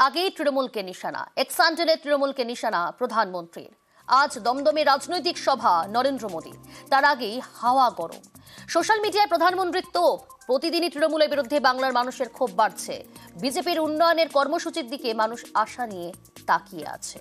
আগেই তৃণমূলকে নিশানা, এক্সান্টেলে তৃণমূলকে নিশানা প্রধানমন্ত্রীর। আজ দমদমে রাজনৈতিক সভা নরেন্দ্র মোদী, তার আগেই হাওয়া গরম। সোশ্যাল মিডিয়ায় প্রধানমন্ত্রীর তোপ। প্রতিদিনই তৃণমূলের বিরুদ্ধে বাংলার মানুষের ক্ষোভ বাড়ছে। বিজেপির উন্নয়নের কর্মসূচির দিকে মানুষ আশা নিয়ে তাকিয়ে আছে।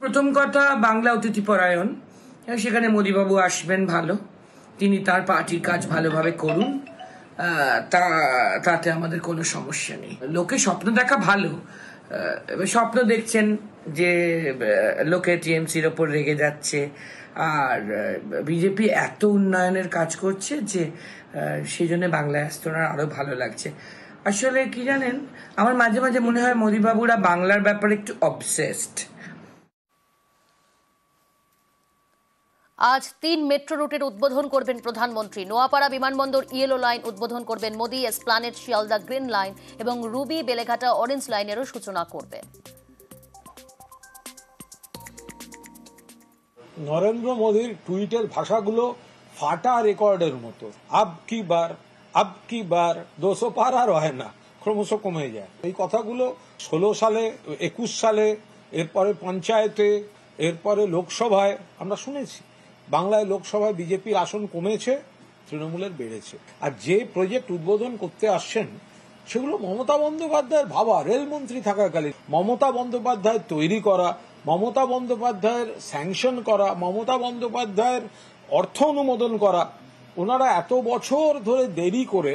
প্রথম কথা, বাংলা অতিথি পরায়ণ, সেখানে মোদীবাবু আসবেন, ভালো, তিনি তার পার্টির কাজ ভালোভাবে করুন, তাতে আমাদের কোনো সমস্যা নেই। লোকে স্বপ্ন দেখা ভালো, স্বপ্ন দেখছেন যে লোকে টিএমসির ওপর রেগে যাচ্ছে, আর বিজেপি এত উন্নয়নের কাজ করছে যে সেই জন্য বাংলায় আসতে ওনার আরো ভালো লাগছে। আসলে কি জানেন, আমার মাঝে মাঝে মনে হয় মোদীবাবুরা বাংলার ব্যাপারে একটু অবসেসড। আজ 3 মেট্রো রুটের উদ্বোধন করবেন প্রধানমন্ত্রী। নোয়াপাড়া বিমানবন্দর ইয়েলো লাইন উদ্বোধন করবেন Modi, Esplanade Sealdah green line এবং রুবি বেলেঘাটা অরেঞ্জ লাইনেরও সূচনা করবেন। নরেন্দ্র মোদীর টুইটের ভাষাগুলো ফাটা রেকর্ডের মতো। আব কি বার 200 পার আর হয় না, ক্রমশ কমে যায়। এই কথাগুলো 16 সালে, 21 সালে, এরপরে পঞ্চায়েতে, এরপরে লোকসভায় আমরা শুনেছি। বাংলায় লোকসভায় বিজেপির আসন কমেছে, তৃণমূলের বেড়েছে। আর যে প্রজেক্ট উদ্বোধন করতে আসছেন সেগুলো মমতা বন্দ্যোপাধ্যায়ের ভাবা, রেলমন্ত্রী থাকাকালীন মমতা বন্দ্যোপাধ্যায় তৈরি করা, মমতা বন্দ্যোপাধ্যায়ের স্যাংশন করা, মমতা বন্দ্যোপাধ্যায়ের অর্থ অনুমোদন করা। ওনারা এত বছর ধরে দেরি করে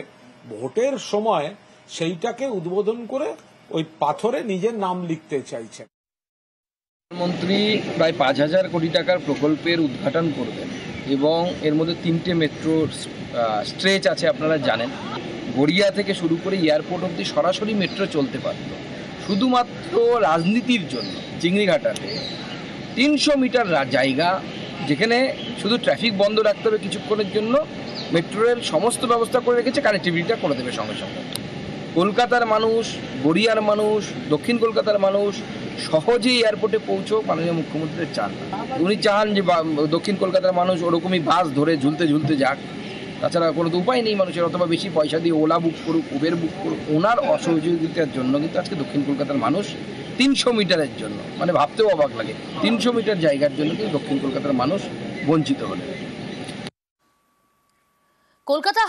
ভোটের সময় সেইটাকে উদ্বোধন করে ওই পাথরে নিজের নাম লিখতে চাইছেন। প্রধানমন্ত্রী প্রায় 5,000 কোটি টাকার প্রকল্পের উদ্ঘাটন করবেন এবং এর মধ্যে 3টে মেট্রো স্ট্রেচ আছে, আপনারা জানেন। গড়িয়া থেকে শুরু করে এয়ারপোর্ট অবধি সরাসরি মেট্রো চলতে পারত। শুধুমাত্র রাজনীতির জন্য চিংড়িঘাটাতে 300 মিটার জায়গা, যেখানে শুধু ট্রাফিক বন্ধ রাখতে হবে কিছুক্ষণের জন্য, মেট্রো রেল সমস্ত ব্যবস্থা করে রেখেছে, কানেক্টিভিটিটা করে দেবে সঙ্গে সঙ্গে। কলকাতার মানুষ, গড়িয়ার মানুষ, দক্ষিণ কলকাতার মানুষ সহজেই এয়ারপোর্টে পৌঁছোক, মাননীয় মুখ্যমন্ত্রী চান। উনি চান যে দক্ষিণ কলকাতার মানুষ ওরকমই বাস ধরে ঝুলতে ঝুলতে যাক, তাছাড়া কোনো তো উপায় নেই মানুষের, অথবা বেশি পয়সা দিয়ে ওলা বুক করুক, উবের বুক করুক। ওনার অসহযোগিতার জন্য কিন্তু আজকে দক্ষিণ কলকাতার মানুষ 300 মিটারের জন্য, মানে ভাবতেও অবাক লাগে, 300 মিটার জায়গার জন্য কিন্তু দক্ষিণ কলকাতার মানুষ বঞ্চিত হলেন। কলকাতা